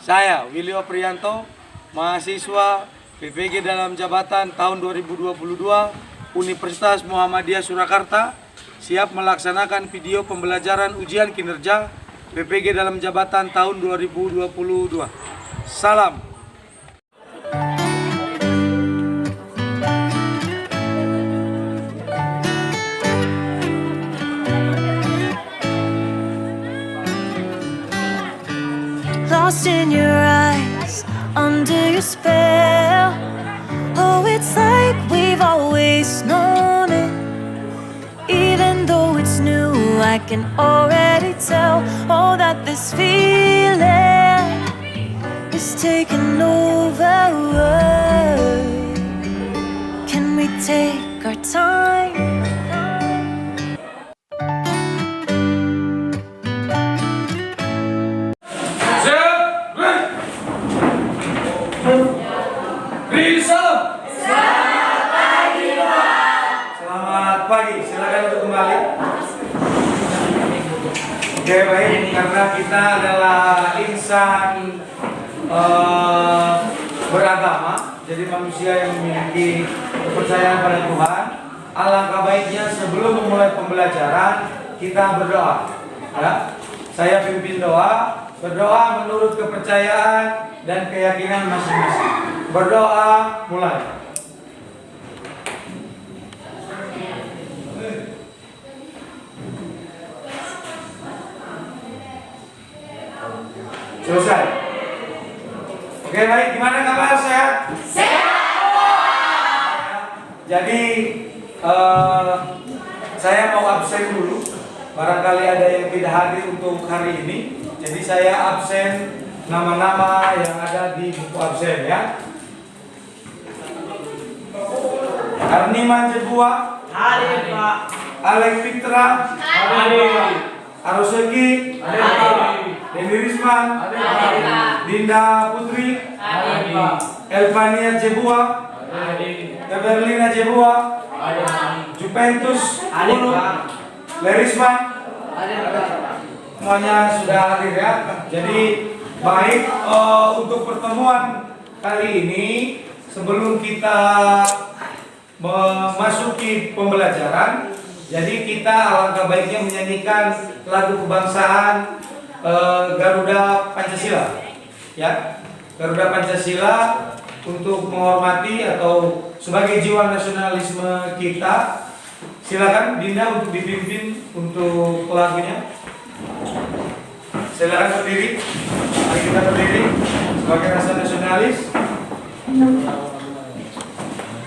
Saya, Wilio Prianto, mahasiswa PPG dalam jabatan tahun 2022 Universitas Muhammadiyah Surakarta, siap melaksanakan video pembelajaran ujian kinerja PPG dalam jabatan tahun 2022. Salam. Lost in your eyes, under your spell. Oh, it's like we've always known it. Even though it's new, I can already tell. Oh, that this feeling is taking over. Can we take our time? Selamat pagi, silakan untuk kembali. Oke, baik, karena kita adalah insan beragama, jadi manusia yang memiliki kepercayaan pada Tuhan. Alangkah baiknya sebelum memulai pembelajaran kita berdoa. Ya, saya pimpin doa. Berdoa menurut kepercayaan dan keyakinan masing-masing. Berdoa, mulai. Selesai. Oke, baik. Gimana kabar? Sehat? Sehat. Jadi saya mau absen dulu. Barangkali ada yang tidak hadir untuk hari ini. Jadi saya absen nama-nama yang ada di buku absen ya. Arniman Jebua, hadir Pak. Alek Fitra, Hadir. Aruseki, Hadir. Dewi Risman, Hadir. Dinda Putri, Hadir. Elvania Jebua, Hadir. Eberlina Jebua, Hadir. Juventus Hadir, Ulu, Pak. Lerisman, Hadir. semuanya sudah hadir ya. Jadi baik, untuk pertemuan kali ini sebelum kita memasuki pembelajaran, jadi kita alangkah baiknya menyanyikan lagu kebangsaan Garuda Pancasila ya. Garuda Pancasila untuk menghormati atau sebagai jiwa nasionalisme kita. Silakan Dinda untuk dipimpin untuk lagunya. Silakan berdiri. Mari kita berdiri sebagai rasa nasionalis.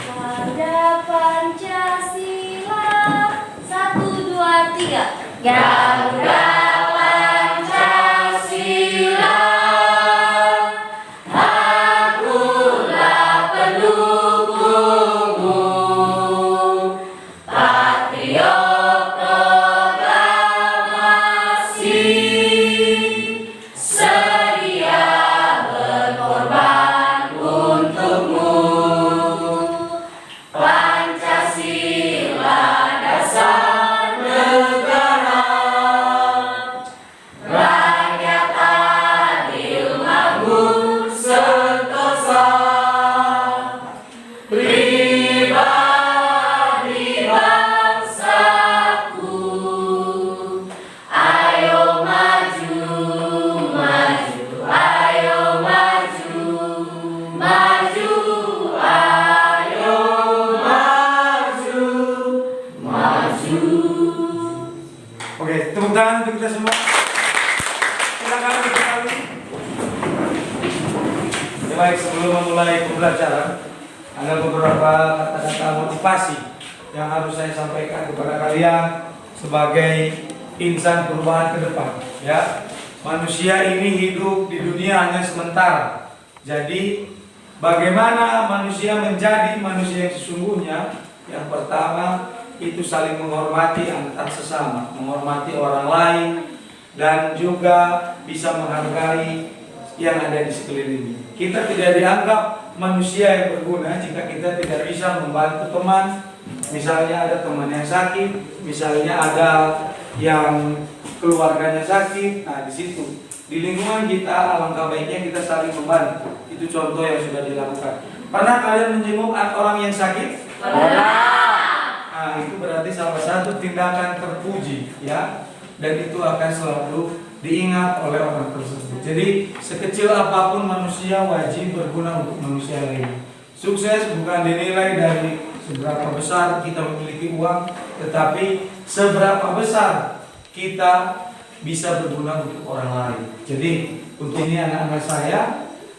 Ada Pancasila, 1, 2, 3. Garuda Pancasila, akulah pendukungmu, patriot proklamasi, sedia berkorban untukmu. Pancasila dasar negara, rakyat adil makmur sentosa, pribadi bangsaku, ayo maju, maju, ayo maju, maju, ayo maju, maju. Oke, tepuk tangan untuk kita semua. Silakan untuk kami. Ya, baik, sebelum memulai pembelajaran, ada beberapa kata-kata motivasi yang harus saya sampaikan kepada kalian sebagai insan perubahan ke depan. Ya, manusia ini hidup di dunia hanya sementara. Jadi, bagaimana manusia menjadi manusia yang sesungguhnya? Yang pertama, itu saling menghormati antar sesama, menghormati orang lain, dan juga bisa menghargai yang ada di sekelilingnya. Kita tidak dianggap manusia yang berguna jika kita tidak bisa membantu teman. Misalnya ada teman yang sakit, misalnya ada yang keluarganya sakit, nah di situ di lingkungan kita alangkah baiknya kita saling membantu. Itu contoh yang sudah dilakukan. Pernah kalian menjenguk orang yang sakit? Nah, itu berarti salah satu tindakan terpuji, ya. Dan itu akan selalu diingat oleh orang tersebut. Jadi sekecil apapun manusia wajib berguna untuk manusia lain. Sukses bukan dinilai dari seberapa besar kita memiliki uang, tetapi seberapa besar kita bisa berguna untuk orang lain. Jadi untuk ini anak-anak saya,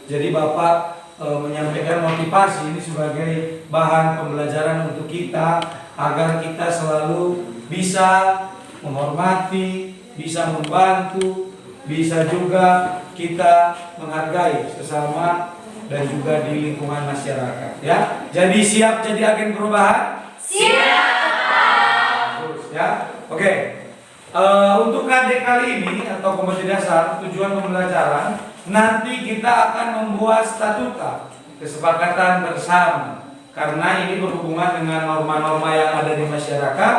jadi Bapak menyampaikan motivasi ini sebagai bahan pembelajaran untuk kita agar kita selalu bisa menghormati, bisa membantu, bisa juga kita menghargai sesama dan juga di lingkungan masyarakat, ya. Jadi siap jadi agen perubahan? Siap. Terus, ya. Oke. Untuk KD kali ini atau kompetisi dasar tujuan pembelajaran, nanti kita akan membuat statuta kesepakatan bersama karena ini berhubungan dengan norma-norma yang ada di masyarakat.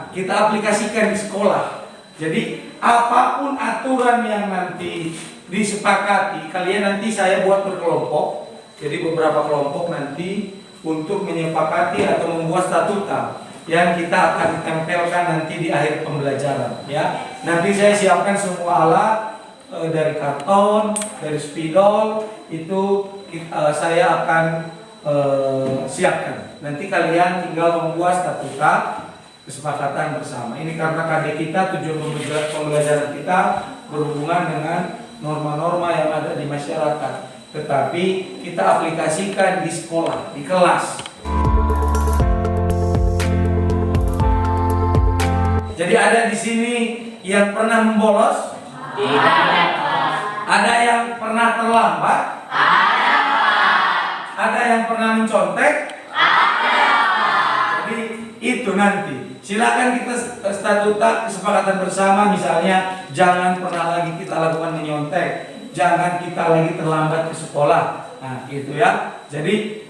Kita aplikasikan di sekolah. Jadi apapun aturan yang nanti disepakati, kalian nanti saya buat berkelompok. Jadi beberapa kelompok nanti untuk menyepakati atau membuat statuta yang kita akan tempelkan nanti di akhir pembelajaran, ya. Nanti saya siapkan semua alat dari karton, dari spidol itu saya akan siapkan. Nanti kalian tinggal membuat statuta kesepakatan bersama. Ini karena KD kita tujuan pembelajaran kita berhubungan dengan norma-norma yang ada di masyarakat, tetapi kita aplikasikan di sekolah, di kelas. Jadi ada di sini yang pernah membolos? Tidak. Ada yang pernah terlambat? Ada yang pernah mencontek? Jadi itu nanti. Silakan kita statuta kesepakatan bersama, misalnya jangan pernah lagi kita lakukan menyontek, jangan kita lagi terlambat ke sekolah. Nah, gitu ya. Jadi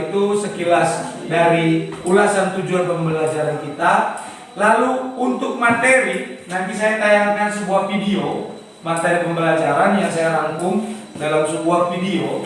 itu sekilas dari ulasan tujuan pembelajaran kita. Lalu untuk materi, nanti saya tayangkan sebuah video materi pembelajaran yang saya rangkum dalam sebuah video.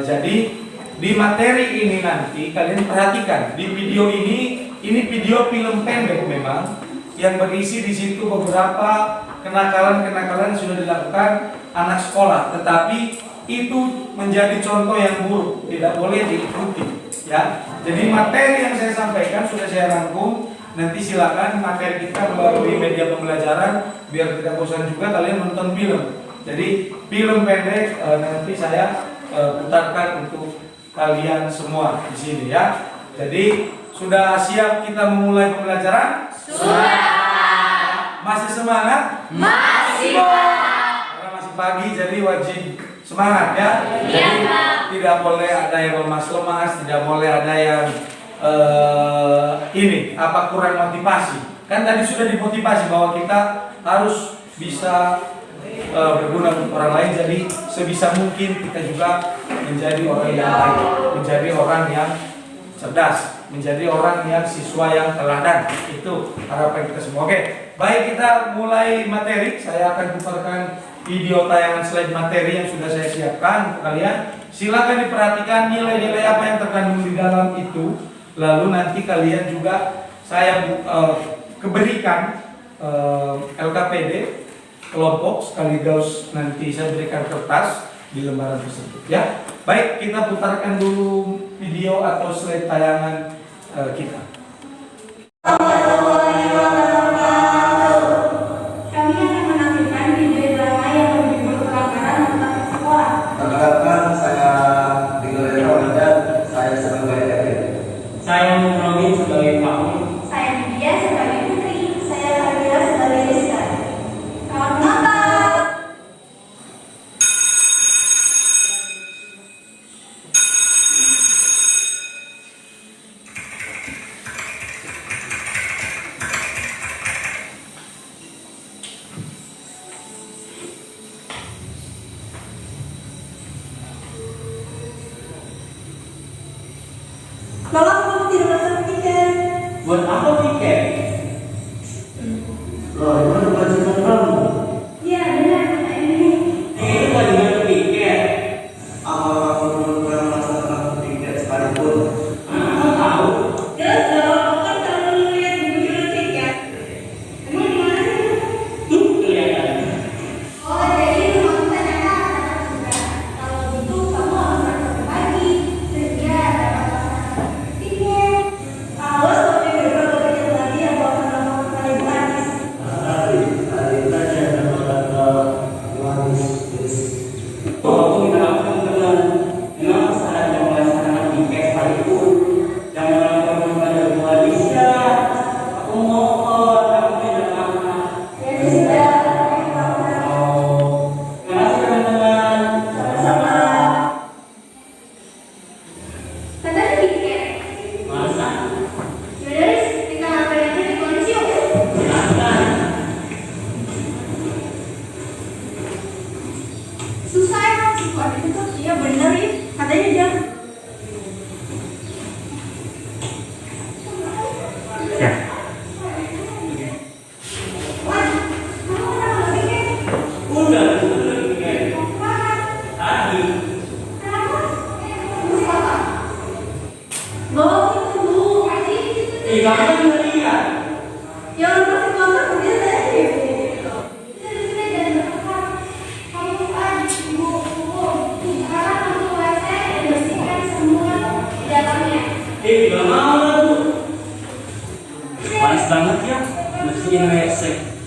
Jadi di materi ini nanti kalian perhatikan di video ini video film pendek memang yang berisi di situ beberapa kenakalan-kenakalan sudah dilakukan anak sekolah, tetapi itu menjadi contoh yang buruk, tidak boleh diikuti, ya. Jadi materi yang saya sampaikan sudah saya rangkum. Nanti silakan materi kita melalui media pembelajaran biar tidak bosan juga kalian nonton film. Jadi film pendek nanti saya putarkan untuk kalian semua di sini, ya. Jadi sudah siap kita memulai pembelajaran? Sudah. Masih semangat? Masih. Karena masih pagi jadi wajib semangat, ya. Jadi tidak boleh ada yang lemas-lemas, tidak boleh ada yang kurang motivasi. Kan tadi sudah dimotivasi bahwa kita harus bisa berguna untuk orang lain. Jadi sebisa mungkin kita juga menjadi orang yang baik, menjadi orang yang cerdas, menjadi orang yang siswa yang teladan. Itu harapan kita semua. Oke, baik, kita mulai materi. Saya akan putarkan video tayangan slide materi yang sudah saya siapkan untuk kalian. Silakan diperhatikan nilai-nilai apa yang terkandung di dalam itu. Lalu nanti kalian juga saya keberikan LKPD kelompok sekaligus nanti saya berikan kertas di lembaran tersebut, ya. Baik, kita putarkan dulu video atau slide tayangan kita. Kami akan menampilkan video drama yang berjudul Pelanggaran Tentang Sekolah. Perkenalkan, saya Tinggal Ramadan, saya sebagai Erik. Saya Muhammad sebagai Pak. Saya Lydia sebagai Putri. Saya Fadila sebagai Rizka. Selamat menonton. Bapak kamu tidak masuk tiket. Buat apa tiket? Loh, itu bukan cuma kamu. Iya benar.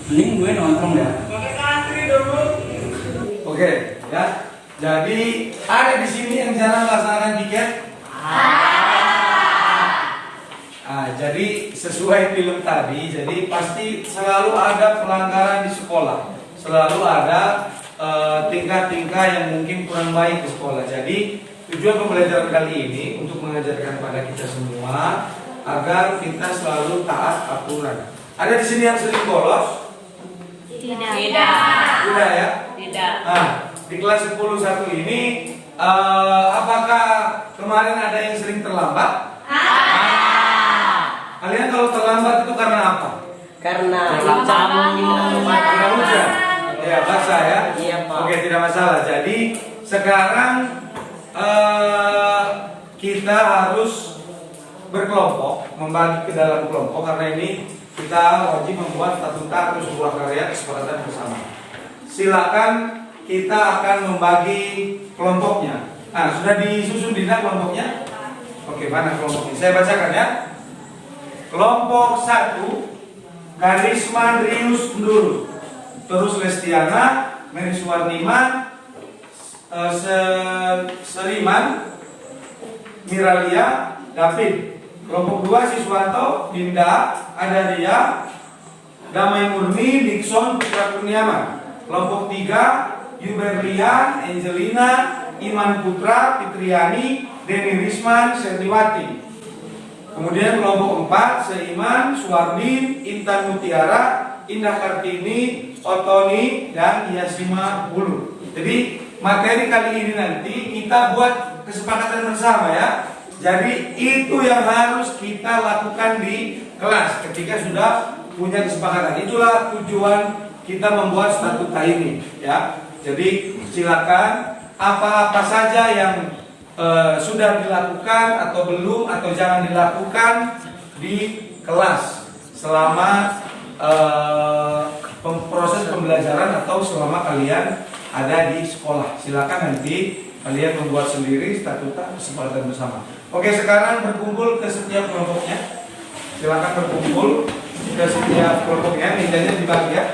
Mending gue nongkrong ya. Oke, ya. Jadi ada di sini yang jarang melaksanakan piket. Jadi sesuai film tadi, jadi pasti selalu ada pelanggaran di sekolah, selalu ada tingkah-tingkah yang mungkin kurang baik di sekolah. Jadi tujuan pembelajaran kali ini untuk mengajarkan pada kita semua agar kita selalu taat aturan. Ada di sini yang sering bolos? Tidak. Tidak ya? Tidak. Di kelas 10-1 ini, apakah kemarin ada yang sering terlambat? Kalian kalau terlambat itu karena apa? Karena Karena hujan. Ya, basah ya. Iya, Pak. Oke, tidak masalah. Jadi sekarang kita harus berkelompok, membagi ke dalam kelompok karena ini kita wajib membuat statuta atau sebuah karya kesepakatan bersama. Silakan kita akan membagi kelompoknya. Sudah disusun tidak kelompoknya? Oke, mana kelompoknya? Saya bacakan ya. Kelompok 1, Karisma Rius Nduru, terus Lestiana, Mary Suwarnima, Seriman, Miralia, David. Kelompok 2, Siswanto, Dinda, Adaria, Damai Murni, Nixon, Putra Kurniawan. Kelompok 3, Yuberlian, Angelina, Iman Putra, Fitriani, Deni Risman, Sertiwati. Kemudian kelompok 4, Seiman, Suwardi, Intan Mutiara, Indah Kartini, Otoni, dan Yasima Bulu. Jadi materi kali ini nanti kita buat kesepakatan bersama ya. Jadi itu yang harus kita lakukan di kelas ketika sudah punya kesepakatan. Itulah tujuan kita membuat statuta ini ya. Jadi silakan apa-apa saja yang sudah dilakukan atau belum atau jangan dilakukan di kelas selama proses pembelajaran atau selama kalian ada di sekolah. Silakan nanti kalian membuat sendiri statuta kesepakatan bersama. Oke, sekarang berkumpul ke setiap kelompoknya. Silakan berkumpul ke setiap kelompoknya. Mejanya dibagi ya.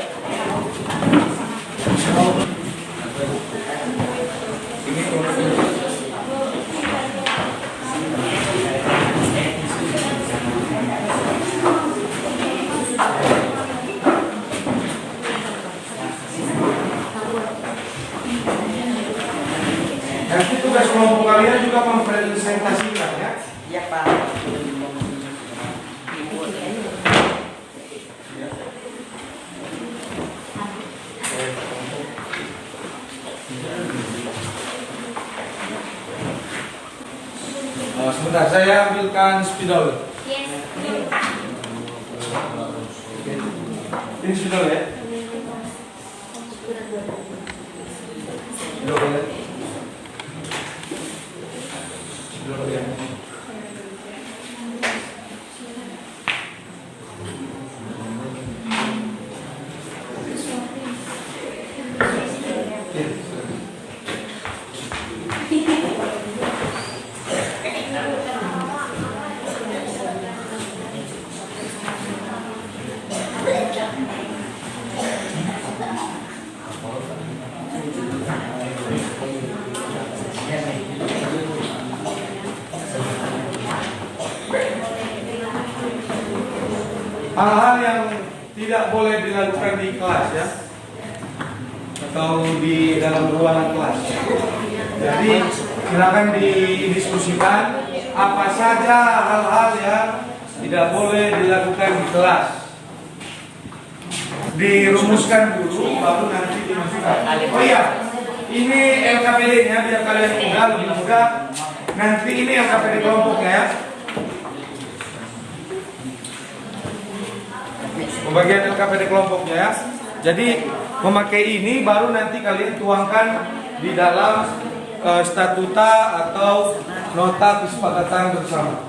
Ini kelompok ini. Nanti tugas kelompok kalian juga mempresentasikan ya. Iya, Pak. Sebentar, saya ambilkan spidol. Yes. Ini spidol ya. Spidol ya. Spidol ya. Hal-hal yang tidak boleh dilakukan di kelas ya, atau di dalam ruangan kelas. Jadi silakan didiskusikan apa saja hal-hal yang tidak boleh dilakukan di kelas. Dirumuskan dulu, baru nanti dimasukkan. Oh iya, ini LKPD-nya biar kalian mudah, lebih mudah. Nanti ini LKPD kelompoknya ya. Pembagian LKPD kelompoknya ya. Jadi memakai ini baru nanti kalian tuangkan di dalam statuta atau nota kesepakatan bersama.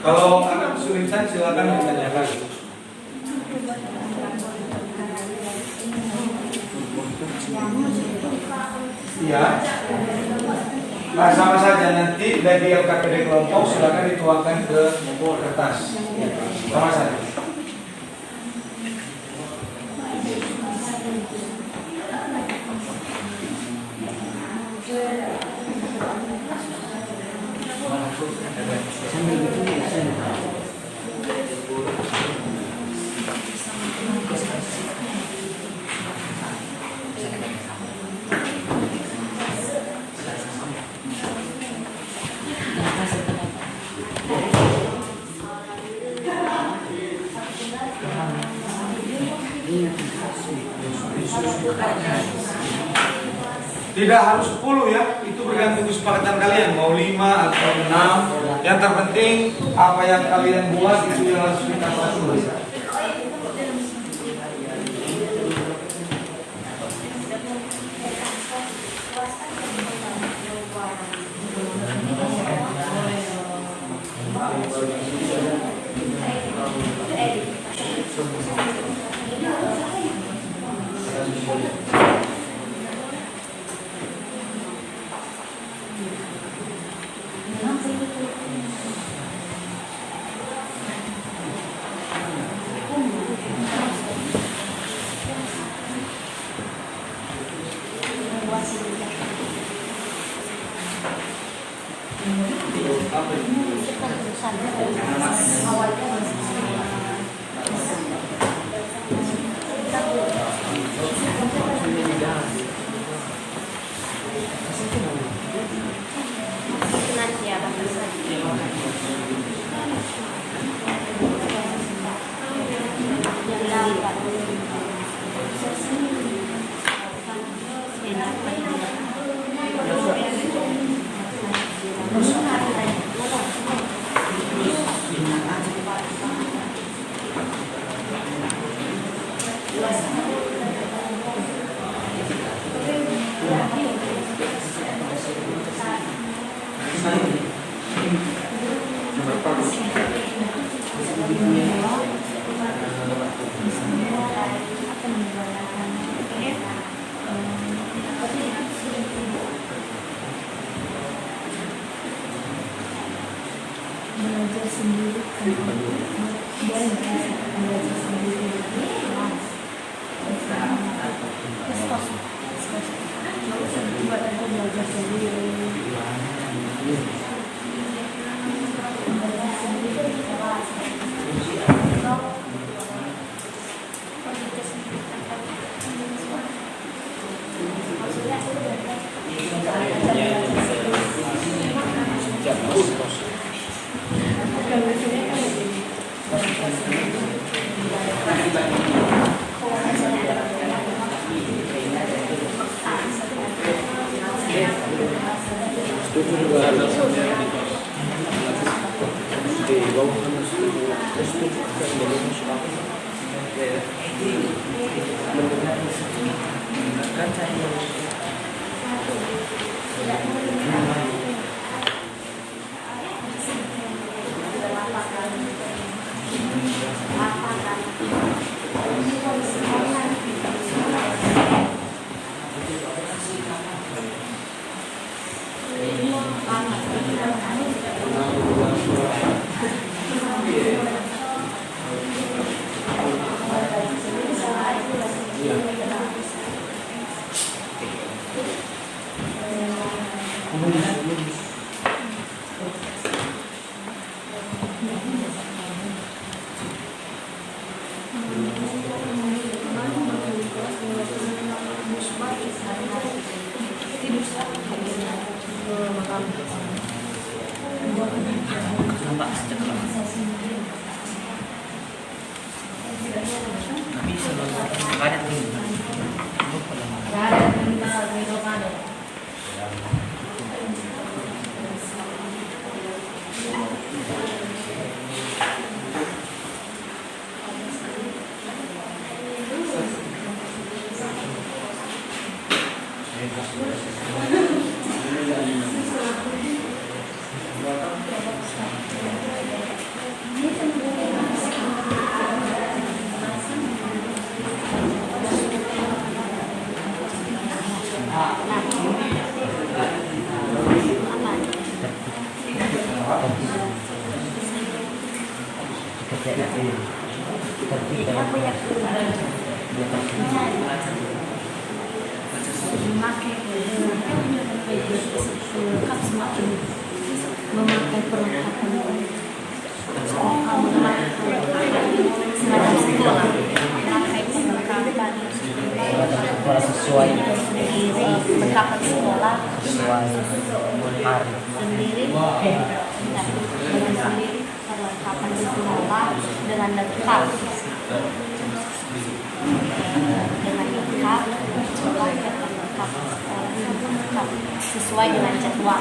Kalau ada kesulitan silakan ditanyakan. Ya. Nah, sama saja nanti dari LKPD kelompok silakan dituangkan ke kertas. Sama saja. Tidak harus 10 ya, itu bergantung kesepakatan kalian, mau 5 atau 6. Yang terpenting apa yang kalian buat itu yang harus kita tulis. memakai perlengkapan sekolah, memakai seragam sekolah, memakai perlengkapan sesuai perlengkapan sekolah sesuai hari. sendiri, dengan sendiri perlengkapan sekolah dengan lengkap, memakai perlengkapan sekolah lengkap sesuai dengan jadwal.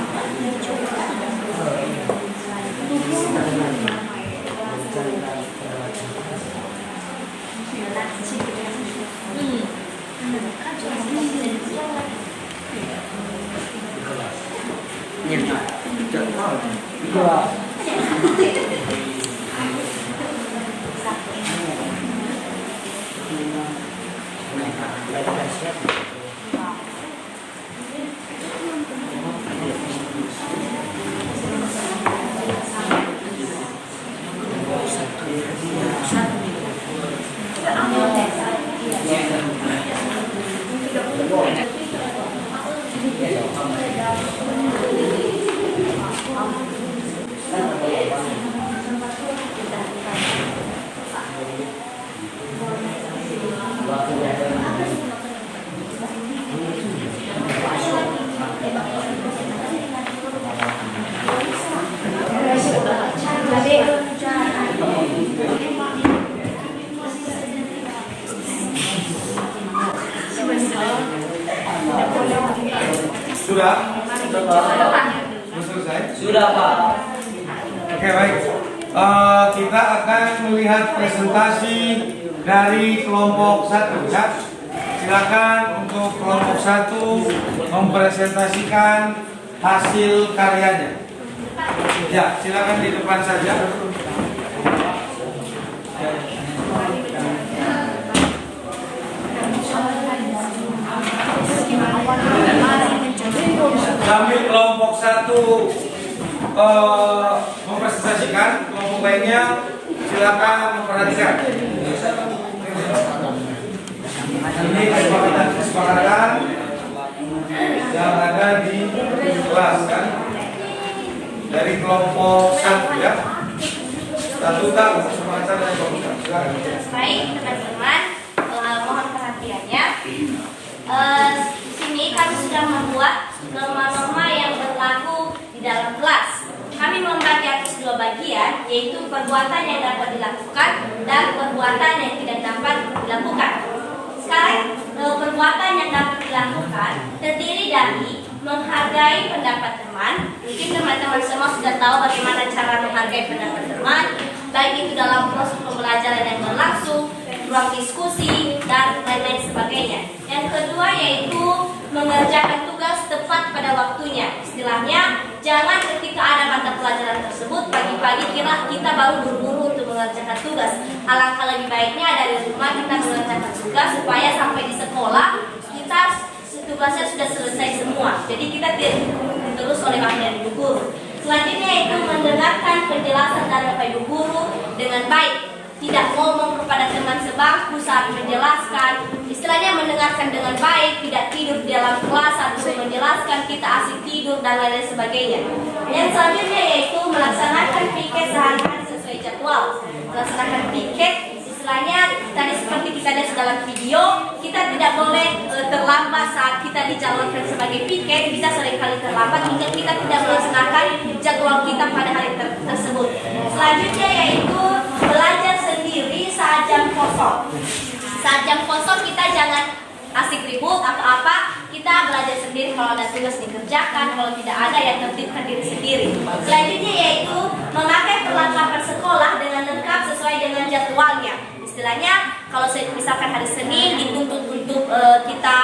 Sudah? Sudah selesai? Sudah Pak. Oke, baik. Kita akan melihat presentasi dari kelompok 1 ya. Silakan untuk kelompok 1 mempresentasikan hasil karyanya. Ya, silakan di depan saja. Sambil kelompok 1 mempresentasikan, kelompok lainnya silakan memperhatikan. Ini kesepakatan yang ada di kelas kan, dari kelompok 1 ya. Statuta kesepakatan dari kelompok 1. Silakan. Baik teman-teman, mohon perhatiannya. Di sini kami sudah membuat norma-norma yang berlaku di dalam kelas. Kami membagi atas 2 bagian, yaitu perbuatan yang dapat dilakukan dan perbuatan yang tidak dapat dilakukan. Sekarang perbuatan yang dapat dilakukan terdiri dari menghargai pendapat teman. Mungkin teman-teman semua sudah tahu bagaimana cara menghargai pendapat teman, baik itu dalam proses pembelajaran yang berlangsung, ruang diskusi, dan lain-lain sebagainya. Yang kedua yaitu mengerjakan tugas tepat pada waktunya. Istilahnya, jangan ketika ada mata pelajaran tersebut pagi-pagi kira kita baru buru-buru untuk mengerjakan tugas. Alangkah lebih baiknya dari rumah kita mengerjakan tugas supaya sampai di sekolah kita tugasnya sudah selesai semua. Jadi kita tidak terus oleh bahan ibu guru. Selanjutnya itu mendengarkan penjelasan dari Bapak Ibu Guru dengan baik. Tidak ngomong kepada teman sebangku saat menjelaskan, istilahnya mendengarkan dengan baik, tidak tidur di dalam kelas saat menjelaskan, kita asik tidur dan lain-lain sebagainya. Yang selanjutnya yaitu melaksanakan piket sehari-hari sesuai jadwal. Melaksanakan piket, istilahnya tadi seperti kita lihat dalam video, kita tidak boleh terlambat saat kita dicalonkan sebagai piket, bisa seringkali terlambat hingga kita tidak melaksanakan jadwal kita pada hari tersebut. Selanjutnya yaitu belajar sendiri saat jam kosong. Saat jam kosong kita jangan asik ribut atau apa, kita belajar sendiri. Kalau ada tugas dikerjakan, kalau tidak ada ya tertibkan diri sendiri. Selanjutnya yaitu memakai perlengkapan sekolah dengan lengkap sesuai dengan jadwalnya. Istilahnya kalau misalkan hari Senin dituntut untuk kita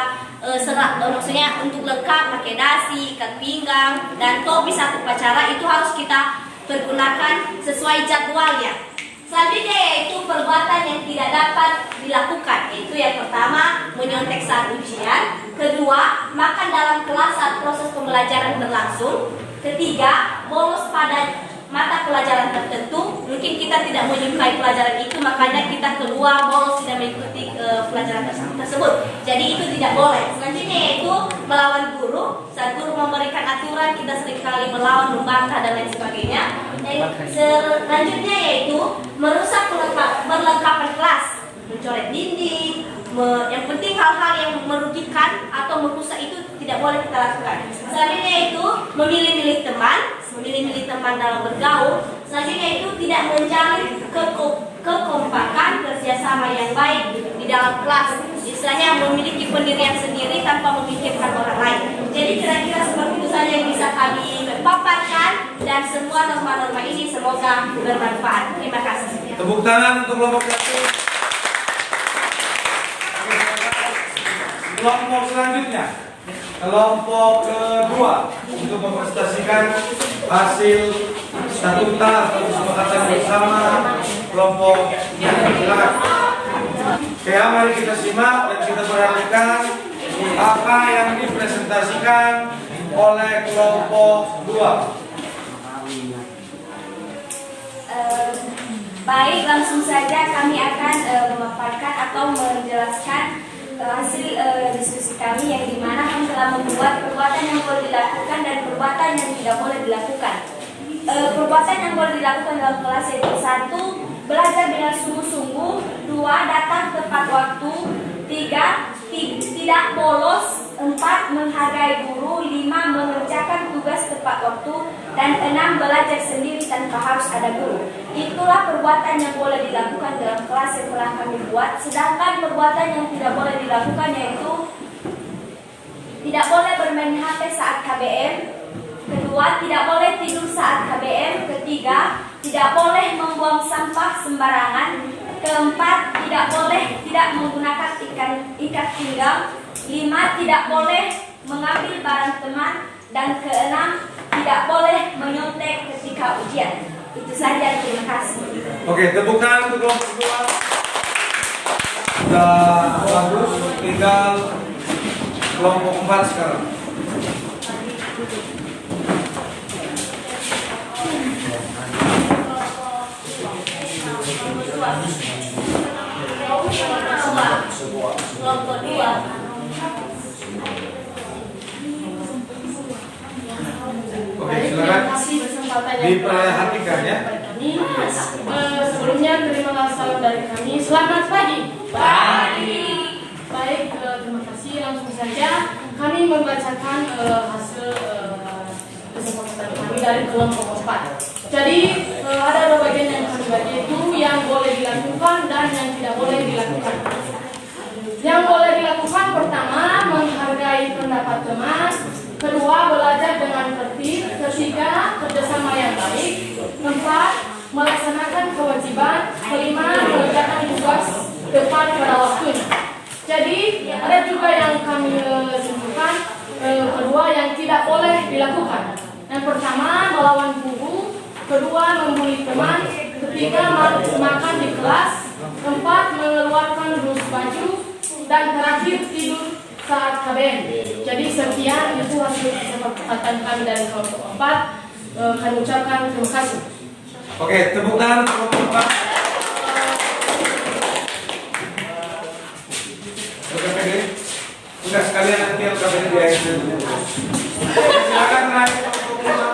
maksudnya untuk lengkap pakai dasi, ikat pinggang, dan topi saat upacara, itu harus kita pergunakan sesuai jadwalnya. Selanjutnya yaitu perbuatan yang tidak dapat dilakukan, yaitu yang pertama menyontek saat ujian, kedua makan dalam kelas saat proses pembelajaran berlangsung, ketiga bolos pada mata pelajaran tertentu, mungkin kita tidak menyukai pelajaran itu, makanya kita keluar bolos tidak mengikuti pelajaran tersebut. Jadi itu tidak boleh. Selanjutnya yaitu melawan guru. Saat guru memberikan aturan, kita seringkali melawan, membantah dan lain sebagainya. Selanjutnya yaitu merusak perlengkapan kelas, mencoret dinding. Yang penting hal-hal yang merugikan atau merusak itu tidak boleh kita lakukan. Selanjutnya itu memilih-milih teman dalam bergaul. Selanjutnya itu tidak menjalin kekompakan, kerjasama yang baik di dalam kelas. Istilahnya memiliki pendirian sendiri tanpa memikirkan orang lain. Jadi kira-kira seperti itu saja yang bisa kami paparkan, dan semua norma-norma ini semoga bermanfaat. Terima kasih. Tepuk tangan untuk kelompok satu. Kelompok selanjutnya, kelompok kedua, untuk mempresentasikan hasil statuta atau kesepakatan bersama kelompok yang silakan. Oke, mari kita simak dan kita perhatikan apa yang dipresentasikan oleh kelompok 2. Baik, langsung saja kami akan memaparkan atau menjelaskan hasil diskusi kami, yang dimana kami telah membuat perbuatan yang boleh dilakukan dan perbuatan yang tidak boleh dilakukan. Perbuatan yang boleh dilakukan dalam kelas yaitu 1. Belajar dengan sungguh-sungguh. 2. Datang tepat waktu. 3. Tidak bolos. 4. Menghargai guru. 5. Mengerjakan tugas tepat waktu. Dan 6. Belajar sendiri tanpa harus ada guru. Itulah perbuatan yang boleh dilakukan dalam kelas yang telah kami buat. Sedangkan perbuatan yang tidak boleh dilakukan yaitu tidak boleh bermain HP saat KBM. 2. Tidak boleh tidur saat KBM. 3. Tidak boleh membuang sampah sembarangan. 4. Tidak menggunakan ikat pinggang. 5. Tidak boleh mengambil barang teman. Dan 6. Tidak boleh menyontek ketika ujian. Itu saja, terima kasih. Oke, tepuk tangan untuk kelompok kedua. Sudah bagus, tinggal kelompok 4 sekarang. Kelompok 2. Oke, silakan diperhatikan ya. Sebelumnya terima kasih salam dari kami. Selamat pagi. Baik, terima kasih. Langsung saja kami membacakan hasil kesepakatan kami dari kelompok 4. Jadi ada 2 bagian yang kami bagi, itu yang boleh dilakukan dan yang tidak boleh dilakukan. Yang boleh dilakukan pertama, menghargai pendapat teman. 2. Belajar dengan tertib. 3. Kerjasama yang baik. 4. Melaksanakan kewajiban. 5. Mengerjakan tugas tepat pada waktunya. Jadi ada juga yang kami sebutkan, kedua yang tidak boleh dilakukan. Yang pertama, melawan guru. 2. Membuli teman. 3. Makan di kelas. 4. Mengeluarkan dus baju. Dan terakhir, tidur saat KBM. Jadi sekian itu hasil kesepakatan kami dari kelompok 4. Kami ucapkan terima kasih. Oke, tepuk tangan untuk kelompok 4. Udah sekalian nanti yang KBM di akhir dulu. Silakan naik kelompok 5.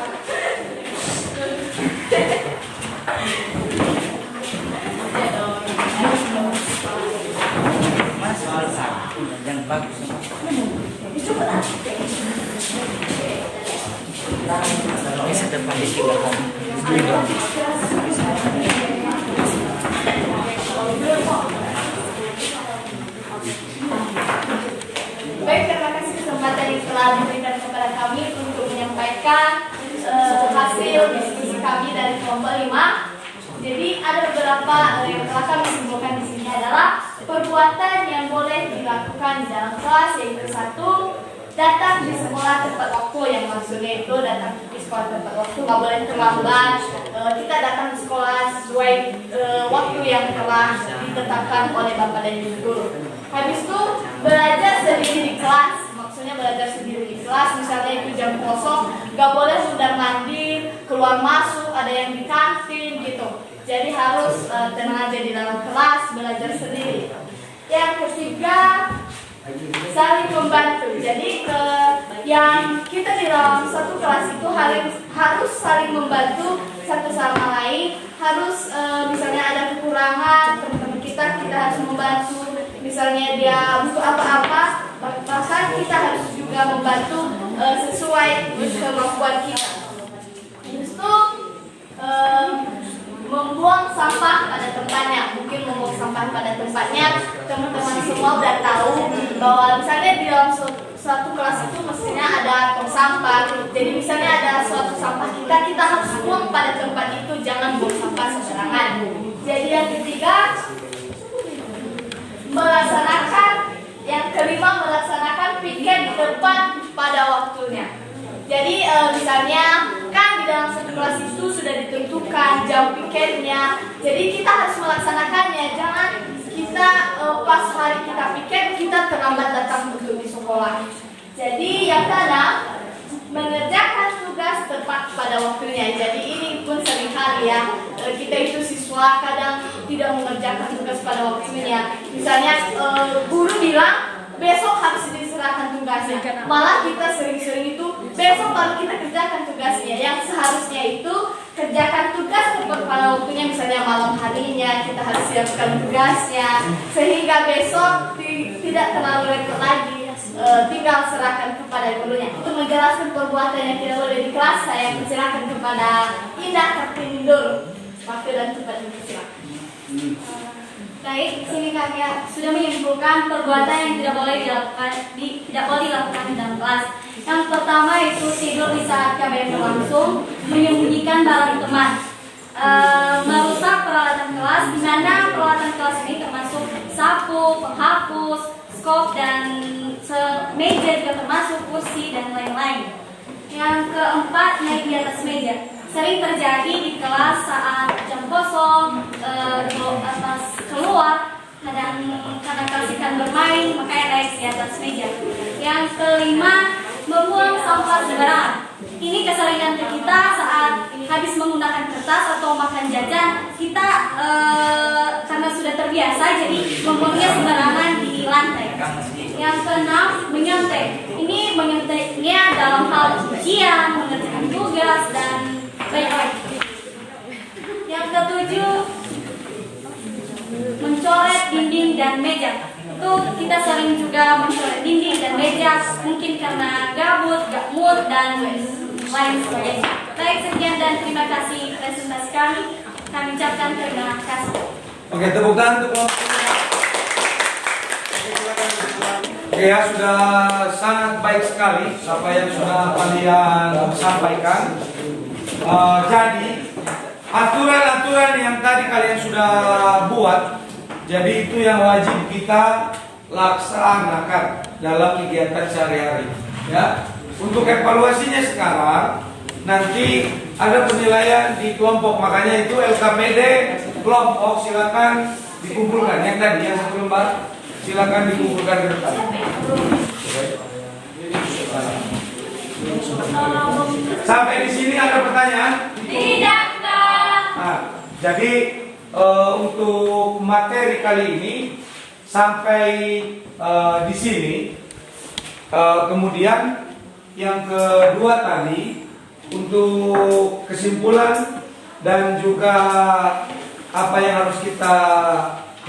Yang bagus. Baik, terima kasih kesempatan yang telah diberikan kepada kami untuk menyampaikan hasil diskusi kami dari kelompok 5. Jadi ada beberapa yang telah kami simpulkan di sini adalah perbuatan yang boleh dilakukan di dalam kelas, yaitu 1. Datang di sekolah tepat waktu, yang maksudnya itu datang di sekolah tepat waktu, nggak boleh terlambat. Kita datang di sekolah sesuai waktu yang telah ditetapkan oleh bapak dan ibu guru. Habis itu belajar sendiri di kelas, maksudnya belajar sendiri di kelas, misalnya itu jam kosong, nggak boleh sudah mandi keluar keluar masuk, ada yang di kantin gitu. Jadi harus tenang aja di dalam kelas, belajar sendiri. Yang ketiga, saling membantu. Jadi yang kita di dalam satu kelas itu harus saling membantu satu sama lain. Harus misalnya ada kekurangan teman-teman kita harus membantu. Misalnya dia butuh apa-apa, bahkan kita harus juga membantu sesuai kemampuan kita. Itu membuang sampah pada tempatnya. Mungkin membuang sampah pada tempatnya, teman-teman semua udah tahu bahwa misalnya di dalam suatu kelas itu mestinya ada tong sampah. Jadi misalnya ada suatu sampah kita harus buang pada tempat itu, jangan buang sampah sembarangan. Jadi yang ketiga, melaksanakan piket di depan pada waktunya. Jadi misalnya kan di dalam satu kelas itu sudah ditentukan jam piketnya. Jadi kita harus melaksanakannya. Jangan kita pas hari kita piket kita terlambat datang untuk di sekolah. Jadi yang keenam, mengerjakan tugas tepat pada waktunya. Jadi ini pun seringkali ya, kita itu siswa kadang tidak mengerjakan tugas pada waktunya. Misalnya guru bilang besok harus diserahkan tugasnya, malah kita sering-sering itu besok baru kita kerjakan tugasnya. Yang seharusnya itu kerjakan tugas tepat pada waktunya, misalnya malam harinya kita harus siapkan tugasnya sehingga besok tidak terlalu repot lagi. Tinggal serahkan kepada gurunya. Untuk menjelaskan perbuatan yang tidak boleh di kelas, saya persilakan kepada Indah Kartindul. Waktu dan tempat dipersilakan. Baik, sini kami sudah menyimpulkan perbuatan yang tidak boleh dilakukan di dalam kelas. Yang pertama itu tidur di saat KBM berlangsung, menyembunyikan barang teman, merusak peralatan kelas, di mana peralatan kelas ini termasuk sapu, penghapus, skop dan meja juga termasuk, kursi dan lain-lain. Yang keempat, naik di atas meja. Sering terjadi di kelas saat jam kosong, atas keluar, karena kasihkan bermain, makanya naik di atas meja. Yang kelima, membuang sampah sembarangan. Ini keseringan kita saat habis menggunakan kertas atau makan jajan, kita karena sudah terbiasa jadi membuangnya sembarangan di lantai. Yang keenam, menyontek. Ini menyonteknya dalam hal ujian, mengerjakan tugas dan banyak lagi. Yang ketujuh, mencoret dinding dan meja. Itu kita sering juga mencoret dinding dan meja, mungkin karena gabut, gak mood dan lain sebagainya. Baik, sekian dan terima kasih presentasi kami. Kami ucapkan terima kasih. Oke, tepuk tangan untuk Oke ya, sudah sangat baik sekali apa yang sudah kalian sampaikan. Jadi aturan-aturan yang tadi kalian sudah buat, jadi itu yang wajib kita laksanakan dalam kegiatan sehari-hari. Ya, untuk evaluasinya sekarang nanti ada penilaian di kelompok, makanya itu LKPD kelompok silakan dikumpulkan. Yang tadi yang satu lembar silakan dikumpulkan ke depan. Sampai di sini ada pertanyaan? Tidak, Pak. Nah, jadi untuk materi kali ini sampai di sini. Kemudian yang kedua tadi untuk kesimpulan dan juga apa yang harus kita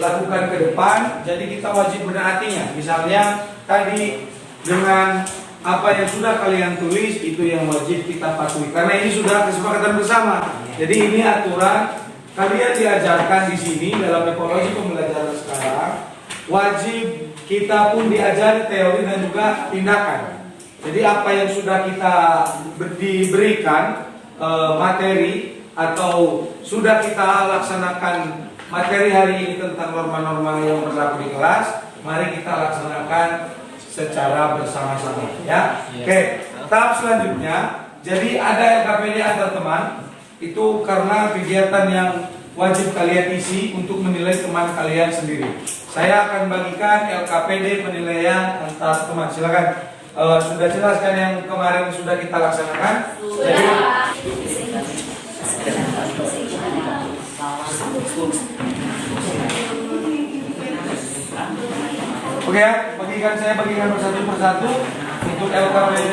lakukan ke depan. Jadi kita wajib menaatinya. Misalnya tadi dengan apa yang sudah kalian tulis itu yang wajib kita patuhi. Karena ini sudah kesepakatan bersama. Jadi ini aturan kalian diajarkan di sini dalam evaluasi pembelajaran sekarang. Wajib kita pun diajari teori dan juga tindakan. Jadi apa yang sudah kita diberikan materi atau sudah kita laksanakan materi hari ini tentang norma-norma yang berlaku di kelas, mari kita laksanakan secara bersama-sama ya. Oke, tahap selanjutnya, jadi ada LKPD antar teman, itu karena kegiatan yang wajib kalian isi untuk menilai teman kalian sendiri. Saya akan bagikan LKPD penilaian antar teman. Silakan. Sudah jelaskan yang kemarin sudah kita laksanakan. Jadi Oke ya, bagikan persatu untuk LKPD.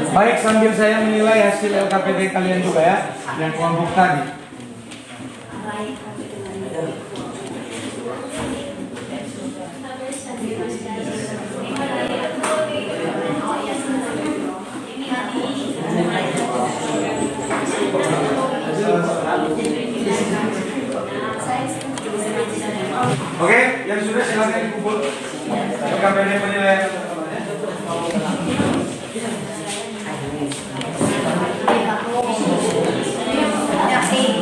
Baik, sambil saya menilai hasil LKPD kalian juga ya, yang kelompok tadi. Oke, yang sudah silakan dikumpul LKPD penilaian.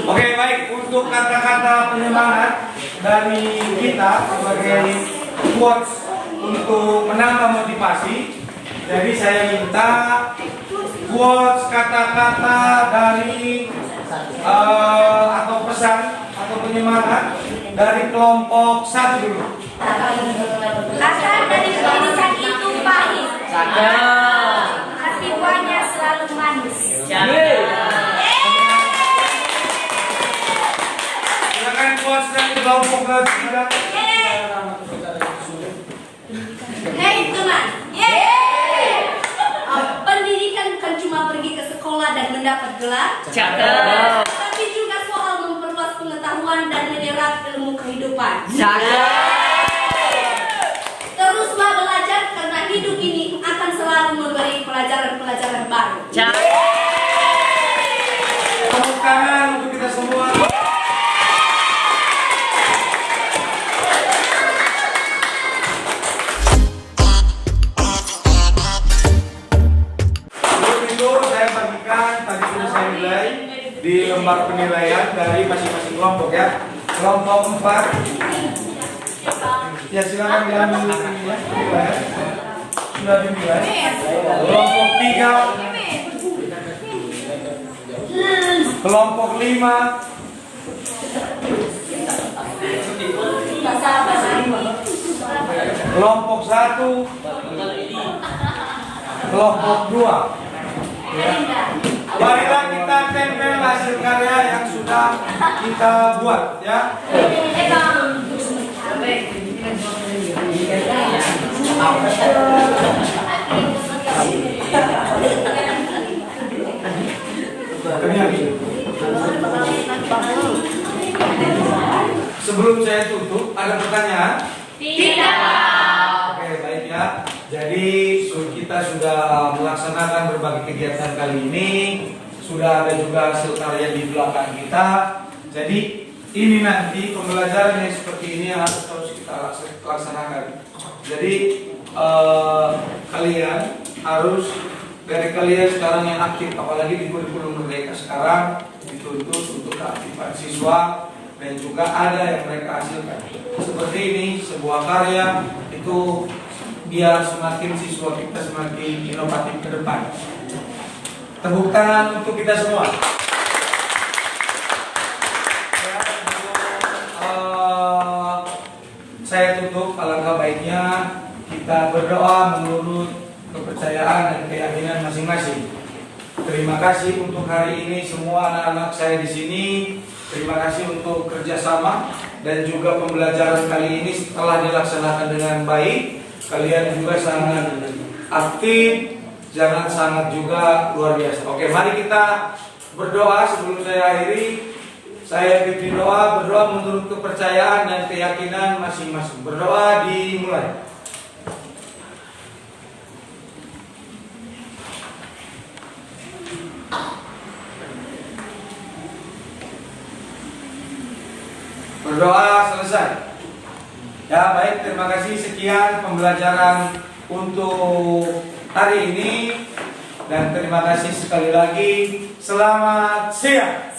Oke, baik, untuk kata-kata penyemangat dari kita sebagai quotes untuk menambah motivasi. Jadi saya minta quotes kata-kata dari atau pesan atau penyemangat dari kelompok 1 dulu. Kata dari tulisan itu pahit. Hati buahnya selalu manis. Silakan quotes dari kelompok 3. Hei teman, pendidikan bukan cuma pergi ke sekolah dan mendapat gelar, tapi juga soal memperluas pengetahuan dan menyerap ilmu kehidupan. Teruslah belajar karena hidup ini akan selalu memberi pelajaran-pelajaran baru. Tepuk tangan untuk kita semua. Di lembar penilaian dari masing-masing kelompok ya. Kelompok 4 ya silakan diambil ini ya. Sudah dinilai. Kelompok 3, kelompok 5, kelompok 1, kelompok 2 ya. Marilah kita tempel hasil karya yang sudah kita buat ya. Sebelum saya tutup, ada pertanyaan? Tidak. Oke, baik ya. Jadi kita sudah melaksanakan berbagai kegiatan kali ini, sudah ada juga hasil karya di belakang kita. Jadi ini nanti pembelajaran yang seperti ini yang harus kita laksanakan. Jadi kalian harus dari kalian sekarang yang aktif, apalagi di kurikulum Merdeka sekarang dituntut untuk keaktifan siswa dan juga ada yang mereka hasilkan. Seperti ini sebuah karya itu biar semakin siswa kita semakin inovatif ke depan. Tepuk tangan untuk kita semua. Saya tutup, alangkah baiknya kita berdoa menurut kepercayaan dan keyakinan masing-masing. Terima kasih untuk hari ini semua anak-anak saya di sini. Terima kasih untuk kerjasama dan juga pembelajaran kali ini setelah dilaksanakan dengan baik. Kalian juga sangat aktif, sangat juga luar biasa. Oke, mari kita berdoa sebelum saya akhiri. Saya pimpin doa, berdoa menurut kepercayaan dan keyakinan masing-masing. Berdoa dimulai. Berdoa selesai. Ya baik, terima kasih. Sekian pembelajaran untuk hari ini. Dan terima kasih sekali lagi. Selamat siang.